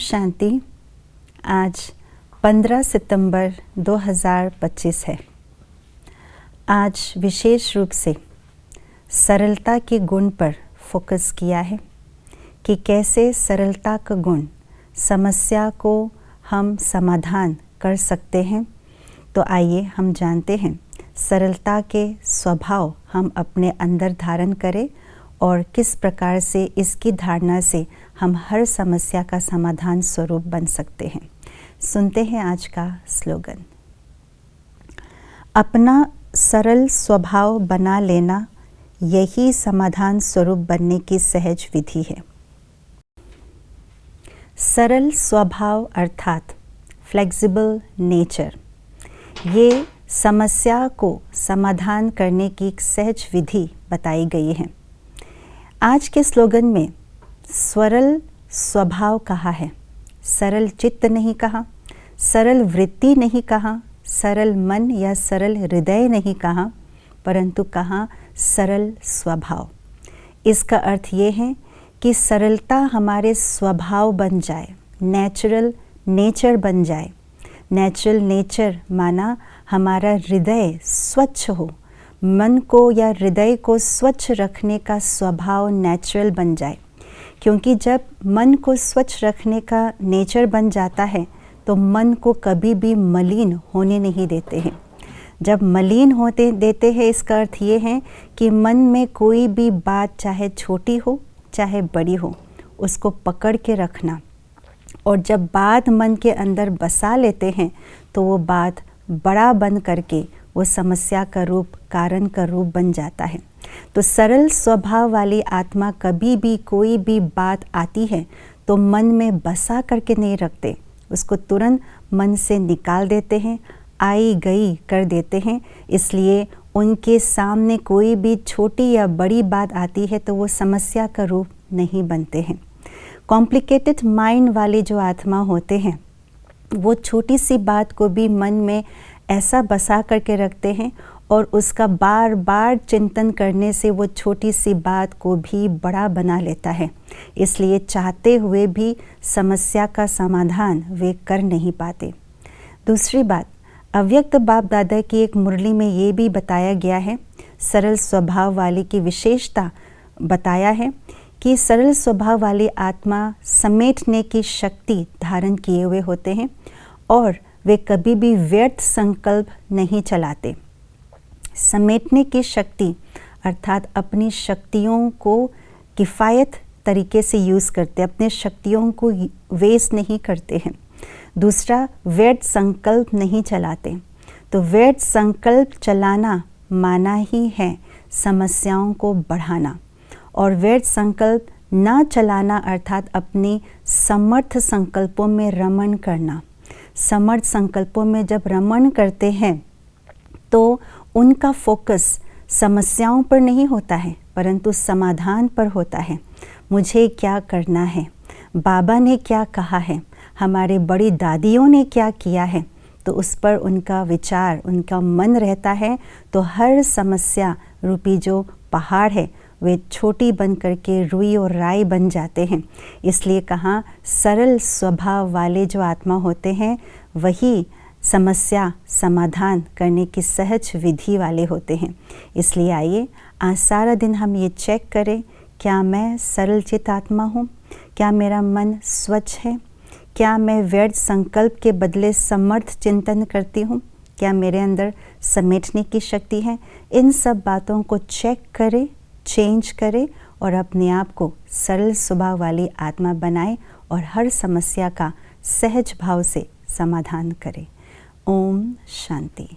शांति। आज 15 सितंबर 2025 है। आज विशेष रूप से सरलता के गुण पर फोकस किया है कि कैसे सरलता का गुण समस्या को हम समाधान कर सकते हैं। तो आइए हम जानते हैं सरलता के स्वभाव हम अपने अंदर धारण करें और किस प्रकार से इसकी धारणा से हम हर समस्या का समाधान स्वरूप बन सकते हैं। सुनते हैं आज का स्लोगन। अपना सरल स्वभाव बना लेना यही समाधान स्वरूप बनने की सहज विधि है। सरल स्वभाव अर्थात फ्लेक्सिबल नेचर, ये समस्या को समाधान करने की एक सहज विधि बताई गई है। आज के स्लोगन में सरल स्वभाव कहा है, सरल चित्त नहीं कहा, सरल वृत्ति नहीं कहा, सरल मन या सरल हृदय नहीं कहा, परंतु कहा सरल स्वभाव। इसका अर्थ ये है कि सरलता हमारे स्वभाव बन जाए, नेचुरल नेचर बन जाए। नेचुरल नेचर माना हमारा हृदय स्वच्छ हो, मन को या हृदय को स्वच्छ रखने का स्वभाव नेचुरल बन जाए। क्योंकि जब मन को स्वच्छ रखने का नेचर बन जाता है तो मन को कभी भी मलिन होने नहीं देते हैं। जब मलिन होते देते हैं इसका अर्थ ये है कि मन में कोई भी बात चाहे छोटी हो चाहे बड़ी हो उसको पकड़ के रखना, और जब बात मन के अंदर बसा लेते हैं तो वो बात बड़ा बन करके वो समस्या का रूप, कारण का रूप बन जाता है। तो सरल स्वभाव वाली आत्मा कभी भी कोई भी बात आती है तो मन में बसा करके नहीं रखते, उसको तुरंत मन से निकाल देते हैं, आई गई कर देते हैं। इसलिए उनके सामने कोई भी छोटी या बड़ी बात आती है तो वो समस्या का रूप नहीं बनते हैं। कॉम्प्लिकेटेड माइंड वाले जो आत्मा होते हैं वो छोटी सी बात को भी मन में ऐसा बसा करके रखते हैं और उसका बार बार चिंतन करने से वो छोटी सी बात को भी बड़ा बना लेता है। इसलिए चाहते हुए भी समस्या का समाधान वे कर नहीं पाते। दूसरी बात, अव्यक्त बाप दादा की एक मुरली में ये भी बताया गया है, सरल स्वभाव वाले की विशेषता बताया है कि सरल स्वभाव वाली आत्मा समेटने की शक्ति धारण किए हुए होते हैं और वे कभी भी व्यर्थ संकल्प नहीं चलाते। समेटने की शक्ति अर्थात अपनी शक्तियों को किफ़ायत तरीके से यूज़ करते, अपने शक्तियों को वेस्ट नहीं करते हैं। दूसरा, व्यर्थ संकल्प नहीं चलाते। तो व्यर्थ संकल्प चलाना माना ही है समस्याओं को बढ़ाना, और व्यर्थ संकल्प ना चलाना अर्थात अपनी समर्थ संकल्पों में रमण करना। समर्थ संकल्पों में जब रमण करते हैं तो उनका फोकस समस्याओं पर नहीं होता है परंतु समाधान पर होता है। मुझे क्या करना है, बाबा ने क्या कहा है, हमारे बड़ी दादियों ने क्या किया है, तो उस पर उनका विचार, उनका मन रहता है। तो हर समस्या रूपी जो पहाड़ है वे छोटी बन करके रुई और राई बन जाते हैं। इसलिए कहा सरल स्वभाव वाले जो आत्मा होते हैं वही समस्या समाधान करने की सहज विधि वाले होते हैं। इसलिए आइए आज सारा दिन हम ये चेक करें, क्या मैं सरल चित्त आत्मा हूँ, क्या मेरा मन स्वच्छ है, क्या मैं व्यर्थ संकल्प के बदले समर्थ चिंतन करती हूँ, क्या मेरे अंदर समेटने की शक्ति है। इन सब बातों को चेक करें, चेंज करें और अपने आप को सरल स्वभाव वाली आत्मा बनाएं और हर समस्या का सहज भाव से समाधान करें। ओम शांति।